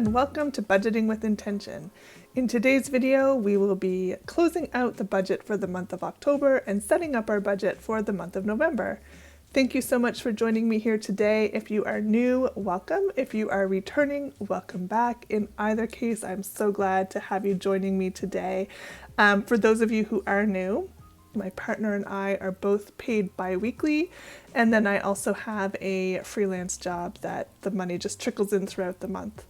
and welcome to Budgeting with Intention. In today's video, we will be closing out the budget for the month of October and setting up our budget for the month of November. Thank you so much for joining me here today. If you are new, welcome. If you are returning, welcome back. In either case, I'm so glad to have you joining me today. For those of you who are new, my partner and I are both paid bi-weekly, and then I also have a freelance job that the money just trickles in throughout the month.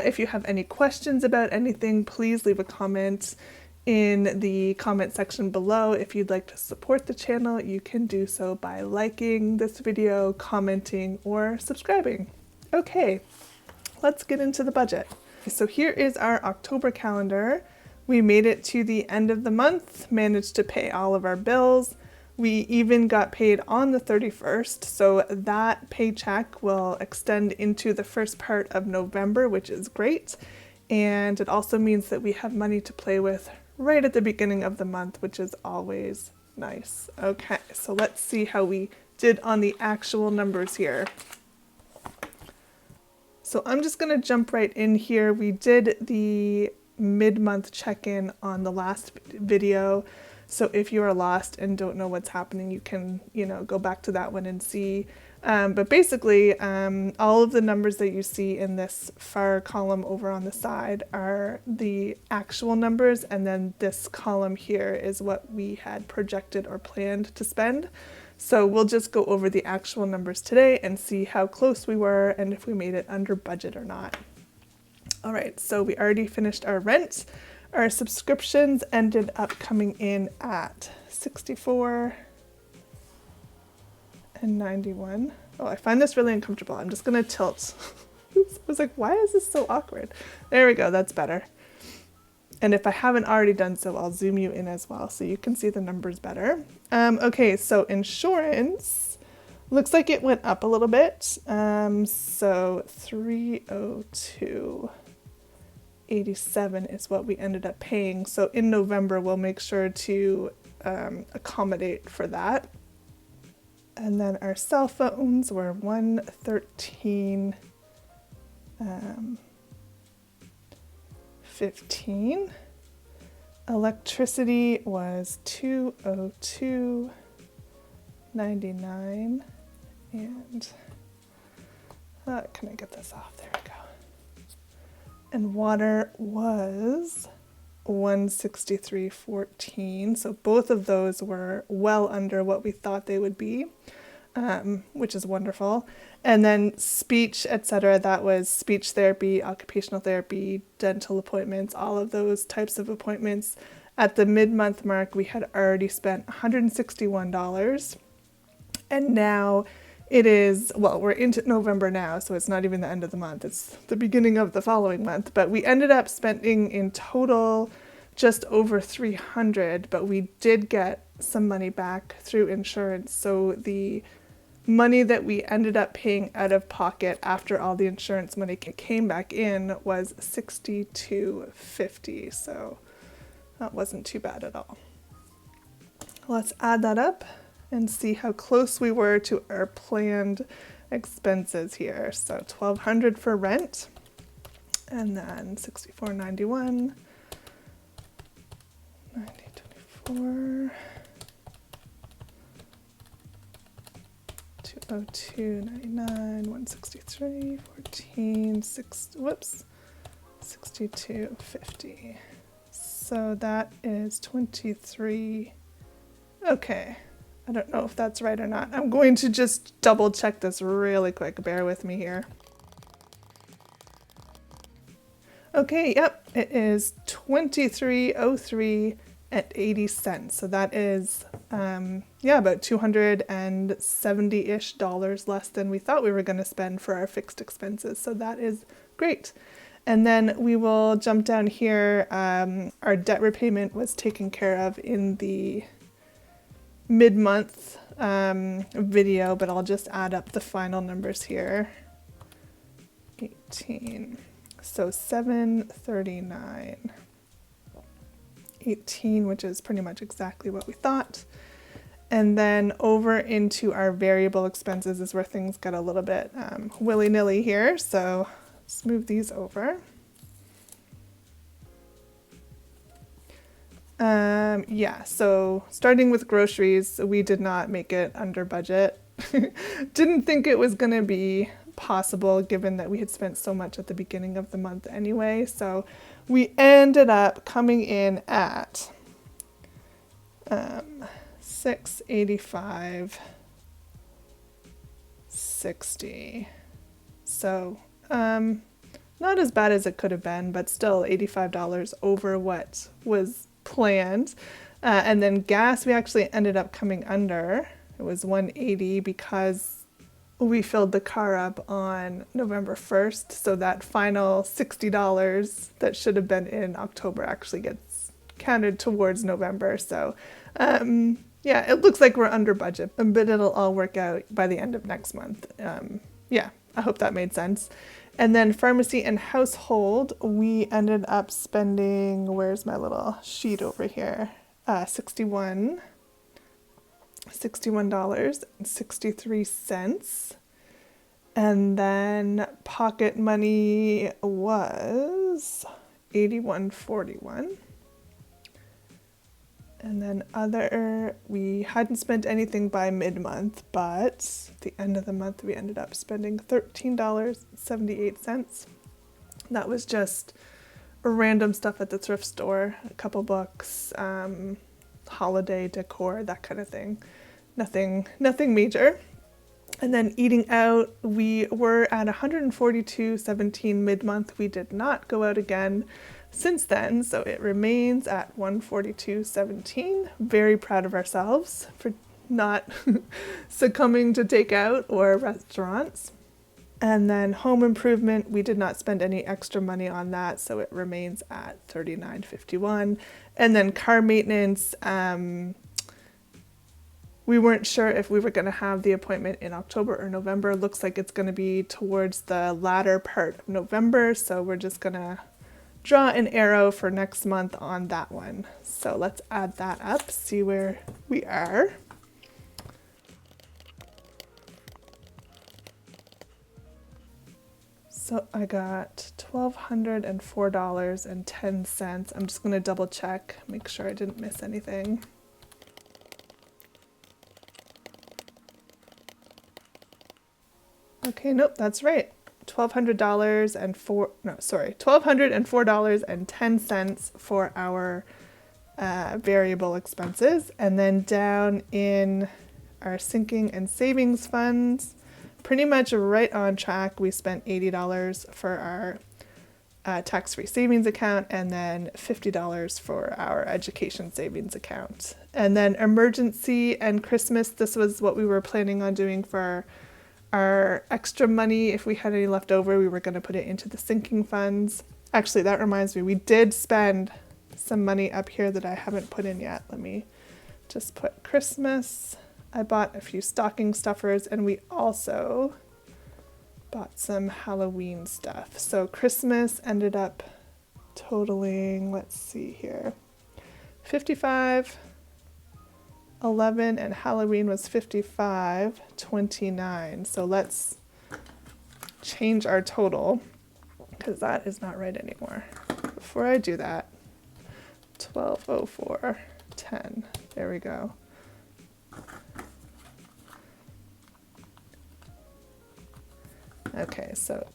If you have any questions about anything, please leave a comment in the comment section below. If you'd like to support the channel, you can do so by liking this video, commenting, or subscribing. Okay, let's get into the budget. So here is our October calendar. We made it to the end of the month, managed to pay all of our bills. We even got paid on the 31st, so that paycheck will extend into the first part of November, which is great. And it also means that we have money to play with right at the beginning of the month, which is always nice. Okay, so let's see how we did on the actual numbers here. So I'm just going to jump right in here. We did the mid-month check-in on the last video. So if you are lost and don't know what's happening, you can, go back to that one and see. But basically, all of the numbers that you see in this far column over on the side are the actual numbers, and then this column here is what we had projected or planned to spend. So we'll just go over the actual numbers today and see how close we were and if we made it under budget or not. All right, so we already finished our rent. Our subscriptions ended up coming in at $64.91. Oh, I find this really uncomfortable. I'm just gonna tilt. I was like, why is this so awkward? There we go, that's better. And if I haven't already done so, I'll zoom you in as well so you can see the numbers better. Okay, so insurance looks like it went up a little bit. So 302.87 is what we ended up paying. So in November, we'll make sure to accommodate for that. And then our cell phones were $113.15. Electricity was $202.99. And can I get this off? There we go. And water was $163.14. So both of those were well under what we thought they would be, which is wonderful. And then speech, etc., that was speech therapy, occupational therapy, dental appointments, all of those types of appointments. At the mid-month mark, we had already spent $161. And now it is, well, we're into November now, so it's not even the end of the month. It's the beginning of the following month. But we ended up spending in total just over $300, but we did get some money back through insurance. So the money that we ended up paying out of pocket after all the insurance money came back in was $62.50. So that wasn't too bad at all. Let's add that up and see how close we were to our planned expenses here. So $1,200 for rent, and then $64.91, $90.24, $202.99, $163.14, $62.50. So that is 23. Okay. I don't know if that's right or not. I'm going to just double check this really quick. Bear with me here. Okay, yep, it is $23.03.80. So that is, about $270-ish less than we thought we were going to spend for our fixed expenses. So that is great. And then we will jump down here. Our debt repayment was taken care of in the mid-month video, but I'll just add up the final numbers here. 18, so $739.18, which is pretty much exactly what we thought. And then over into our variable expenses is where things get a little bit willy-nilly here. So Let's move these over. Yeah, so starting with groceries, we did not make it under budget. Didn't think it was going to be possible given that we had spent so much at the beginning of the month anyway. So we ended up coming in at $685.60. So not as bad as it could have been, but still $85 over what was planned. And then gas, we actually ended up coming under. It was $180 because we filled the car up on November 1st. So that final $60 that should have been in October actually gets counted towards November. So yeah, it looks like we're under budget, but it'll all work out by the end of next month. Yeah, I hope that made sense. And then pharmacy and household, we ended up spending, where's my little sheet over here? $61.63. And then pocket money was $81.41. And then other, we hadn't spent anything by mid-month, but at the end of the month we ended up spending $13.78. That was just random stuff at the thrift store, a couple books, holiday decor, that kind of thing. Nothing major. And then eating out, we were at $142.17 mid-month. We did not go out again since then, so it remains at $142.17. Very proud of ourselves for not succumbing to takeout or restaurants. And then home improvement, we did not spend any extra money on that, so it remains at $39.51. And then car maintenance, we weren't sure if we were going to have the appointment in October or November. Looks like it's going to be towards the latter part of November, so we're just going to draw an arrow for next month on that one. So let's add that up, see where we are. So I got $1,204.10. I'm just going to double check, make sure I didn't miss anything. Okay, nope, that's right. $1,204.10 for our variable expenses. And then down in our sinking and savings funds, pretty much right on track. We spent $80 for our tax-free savings account and then $50 for our education savings account. And then emergency and Christmas, this was what we were planning on doing for our extra money. If we had any left over, we were going to put it into the sinking funds. Actually, that reminds me, we did spend some money up here that I haven't put in yet. Let me just put Christmas. I bought a few stocking stuffers and we also bought some Halloween stuff. So Christmas ended up totaling, let's see here, $55.11 and Halloween was $55.29. So let's change our total because that is not right anymore. Before I do that, $12.04.10. There we go. Okay, so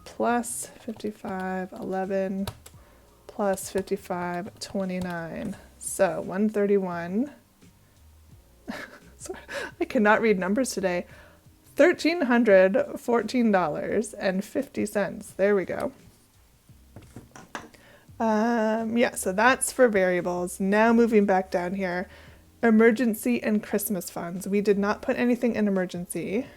plus $55.11 plus $55.29. So 131. Sorry, I cannot read numbers today. $1,314.50. There we go. Yeah, so that's for variables. Now moving back down here, emergency and Christmas funds. We did not put anything in emergency,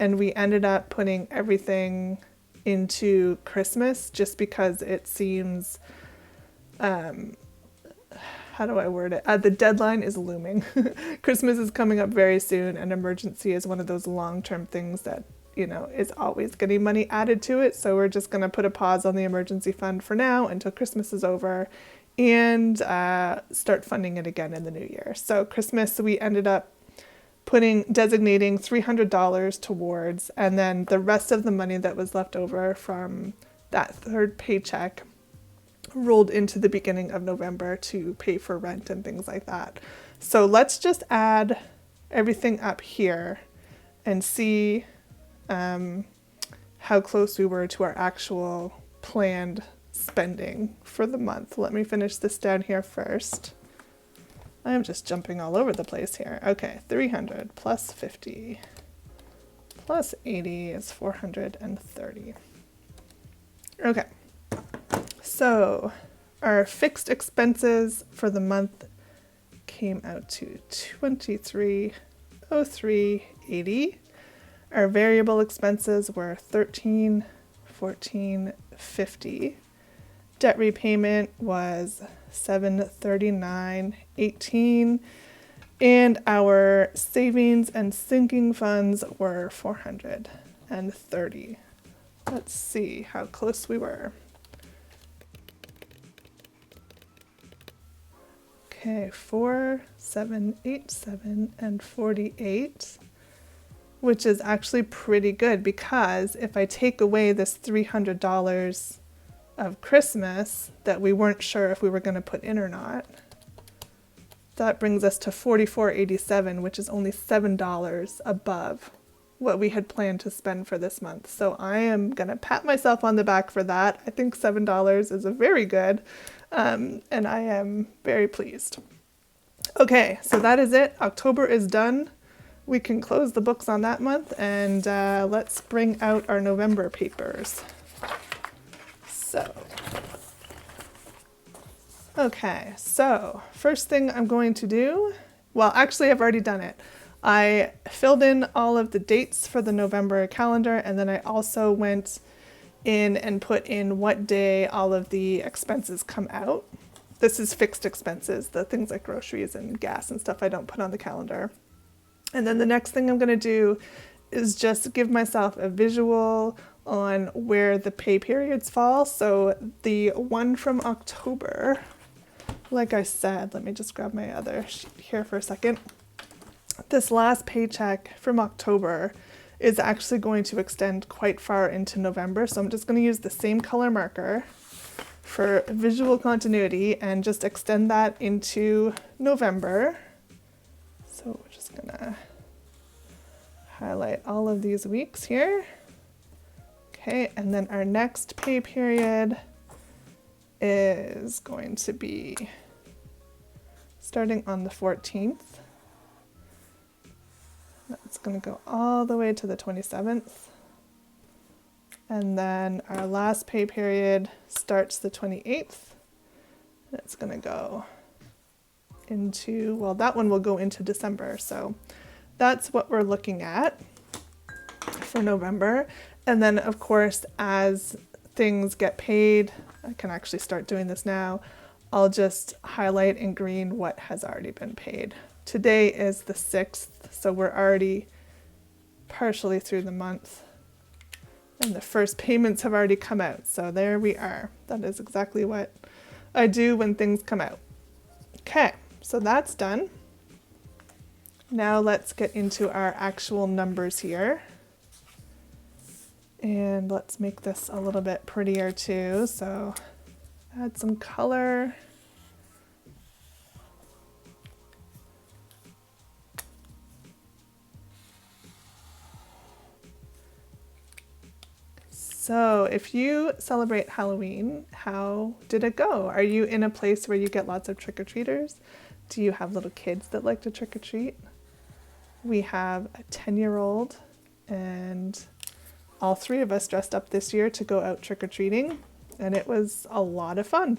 and we ended up putting everything into Christmas just because it seems, how do I word it? The deadline is looming. Christmas is coming up very soon, and emergency is one of those long-term things that, you know, is always getting money added to it. So we're just going to put a pause on the emergency fund for now until Christmas is over and start funding it again in the new year. So Christmas, we ended up designating $300 towards, and then the rest of the money that was left over from that third paycheck rolled into the beginning of November to pay for rent and things like that. So let's just add everything up here and see how close we were to our actual planned spending for the month. Let me finish this down here first. I'm just jumping all over the place here. Okay, 300 plus 50 plus 80 is 430. Okay, so our fixed expenses for the month came out to $2303.80. Our variable expenses were $1314.50. Debt repayment was $739.18, and our savings and sinking funds were $430. Let's see how close we were. Okay, 4, 7, 8, 7, and 48, which is actually pretty good, because if I take away this $300 of Christmas that we weren't sure if we were going to put in or not, that brings us to $44.87, which is only $7 above what we had planned to spend for this month. So I am going to pat myself on the back for that. I think $7 is a very good, and I am very pleased. Okay, so that is it. October is done. We can close the books on that month, and let's bring out our November papers. Okay, so first thing I'm going to do, well, actually I've already done it. I filled in all of the dates for the November calendar, and then I also went in and put in what day all of the expenses come out. This is fixed expenses, the things like groceries and gas and stuff I don't put on the calendar. And then the next thing I'm going to do is just give myself a visual on where the pay periods fall. So the one from October, like I said, let me just grab my other sheet here for a second. This last paycheck from October is actually going to extend quite far into November. So I'm just going to use the same color marker for visual continuity and just extend that into November. So we're just going to highlight all of these weeks here. Okay, and then our next pay period is going to be starting on the 14th. That's going to go all the way to the 27th. And then our last pay period starts the 28th. And it's going to go into, well, that one will go into December. So that's what we're looking at for November. And then, of course, as things get paid, I can actually start doing this now, I'll just highlight in green what has already been paid. Today is the 6th, so we're already partially through the month. And the first payments have already come out, so there we are. That is exactly what I do when things come out. Okay, so that's done. Now let's get into our actual numbers here. And let's make this a little bit prettier too. So add some color. So if you celebrate Halloween, how did it go? Are you in a place where you get lots of trick-or-treaters? Do you have little kids that like to trick-or-treat? We have a 10-year-old, and all three of us dressed up this year to go out trick-or-treating, and it was a lot of fun.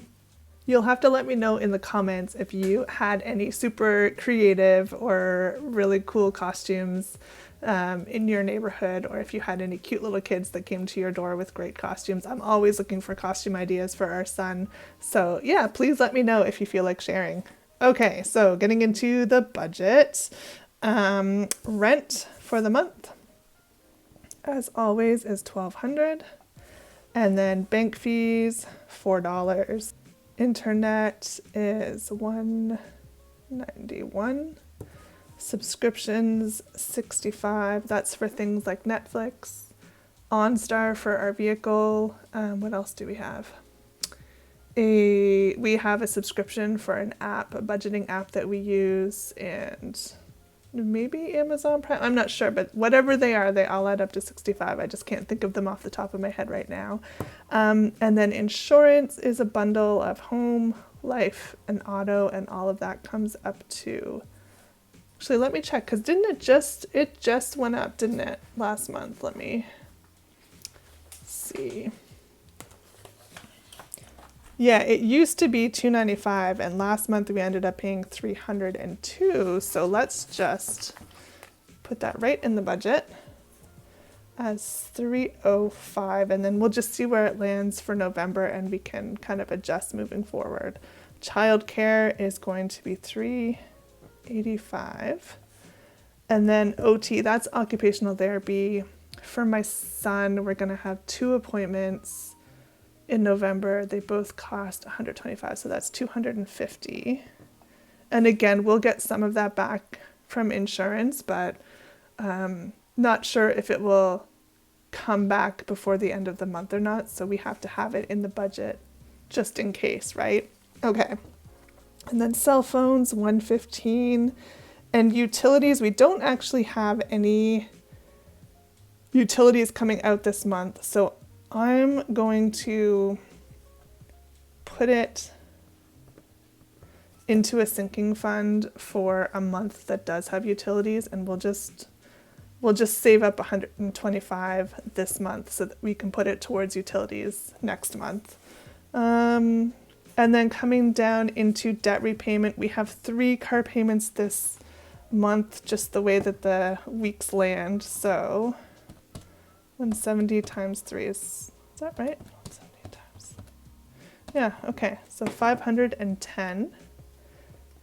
You'll have to let me know in the comments if you had any super creative or really cool costumes in your neighborhood, or if you had any cute little kids that came to your door with great costumes. I'm always looking for costume ideas for our son. So yeah, please let me know if you feel like sharing. Okay, so getting into the budget. Rent for the month, as always, is $1,200. And then bank fees, $4. Internet is $191. Subscriptions, 65. That's for things like Netflix. OnStar for our vehicle. What else do we have? We have a subscription for an app, a budgeting app that we use, and maybe Amazon Prime. I'm not sure, but whatever they are, they all add up to 65. I just can't think of them off the top of my head right now. And then insurance is a bundle of home, life, and auto, and all of that comes up to... Actually, let me check, because didn't it just went up, didn't it, last month? Let me see. Yeah, it used to be $295, and last month we ended up paying $302. So let's just put that right in the budget as $305, and then we'll just see where it lands for November, and we can kind of adjust moving forward. Childcare is going to be $385, and then OT, that's occupational therapy. For my son, we're going to have 2 appointments in November. They both cost $125, so that's $250. And again, we'll get some of that back from insurance, but not sure if it will come back before the end of the month or not, so we have to have it in the budget just in case, right? Okay. And then cell phones, $115. And utilities, we don't actually have any utilities coming out this month, so I'm going to put it into a sinking fund for a month that does have utilities, and we'll just save up $125 this month so that we can put it towards utilities next month. And then coming down into debt repayment, we have 3 car payments this month, just the way that the weeks land. So 170 times 3 is that right? 170 times. Yeah, okay. So 510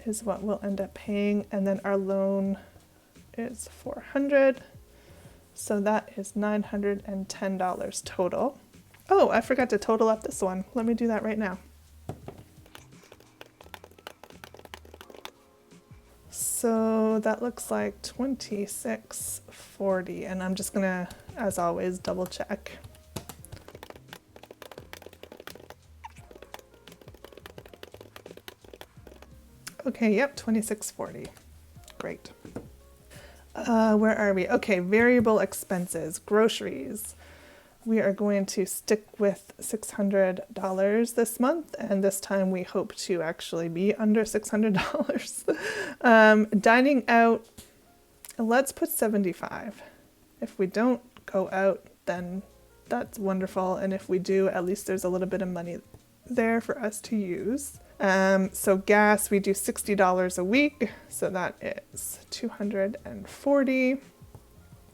is what we'll end up paying, and then our loan is $400. So that is $910 total. Oh, I forgot to total up this one. Let me do that right now. So that looks like $26.40, and I'm just gonna, as always, double check. Okay, yep, $26.40. Great. Where are we? Okay, variable expenses, groceries. We are going to stick with $600 this month, and this time we hope to actually be under $600. Dining out, let's put $75. If we don't go out, then that's wonderful, and if we do, at least there's a little bit of money there for us to use. So gas, we do $60 a week, so that is $240.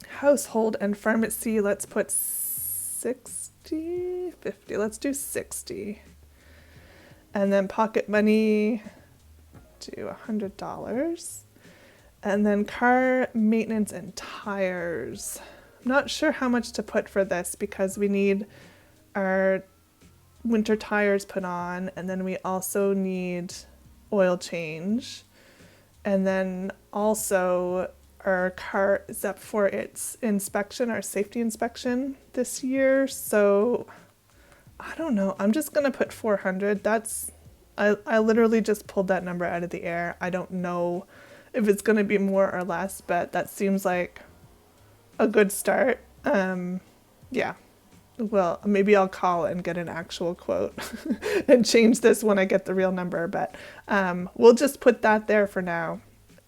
Household and pharmacy, let's put 50, let's do 60. And then pocket money, do $100. And then car maintenance and tires. I'm not sure how much to put for this because we need our winter tires put on, and then we also need oil change, and then also our car is up for its inspection, our safety inspection this year. So I don't know, I'm just gonna put 400. I literally just pulled that number out of the air. I don't know if it's gonna be more or less, but that seems like a good start. Yeah. Well, maybe I'll call and get an actual quote and change this when I get the real number, but we'll just put that there for now.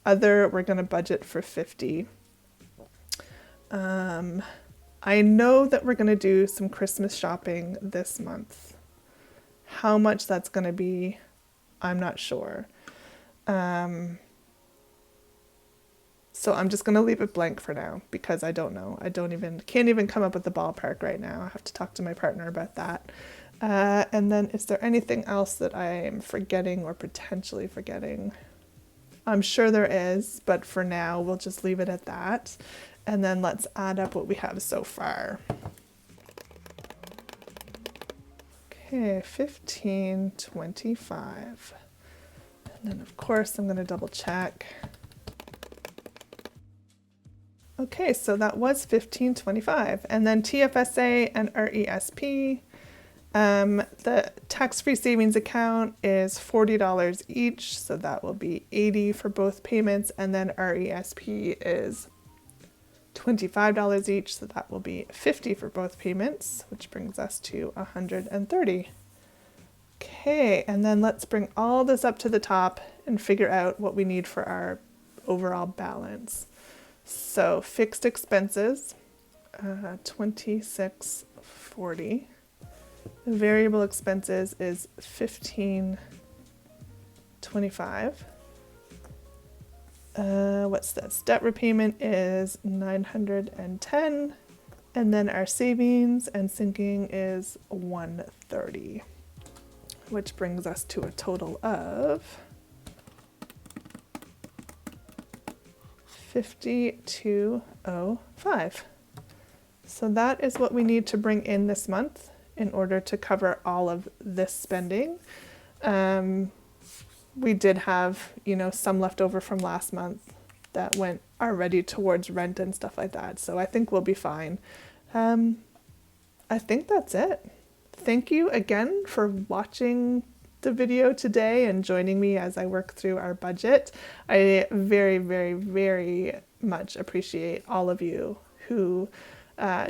Other, we're going to budget for 50. I know that we're going to do some Christmas shopping this month. How much that's going to be, I'm not sure. So I'm just going to leave it blank for now because I don't know. Can't even come up with the ballpark right now. I have to talk to my partner about that. And then is there anything else that I am forgetting or potentially forgetting? I'm sure there is, but for now we'll just leave it at that. And then let's add up what we have so far. Okay, 15.25. And then of course I'm going to double check. Okay, so that was $15.25. And then TFSA and RESP, the tax-free savings account is $40 each, so that will be $80 for both payments, and then RESP is $25 each, so that will be $50 for both payments, which brings us to $130. Okay, and then let's bring all this up to the top and figure out what we need for our overall balance. So fixed expenses, $26.40. Variable expenses is $15.25. What's this? Debt repayment is $910, and then our savings and sinking is $130, which brings us to a total of $52.05. So that is what we need to bring in this month in order to cover all of this spending. We did have, some left over from last month that went already towards rent and stuff like that. So I think we'll be fine. I think that's it. Thank you again for watching the video today and joining me as I work through our budget. I very, very, very much appreciate all of you who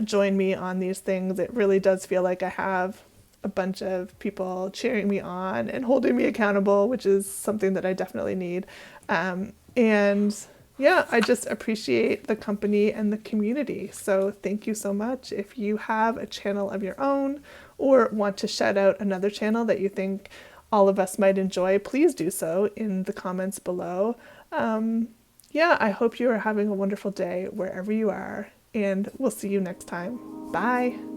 join me on these things. It really does feel like I have a bunch of people cheering me on and holding me accountable, which is something that I definitely need. And yeah, I just appreciate the company and the community. So thank you so much. If you have a channel of your own or want to shout out another channel that you think all of us might enjoy, please do so in the comments below. Yeah, I hope you are having a wonderful day wherever you are, and we'll see you next time. Bye.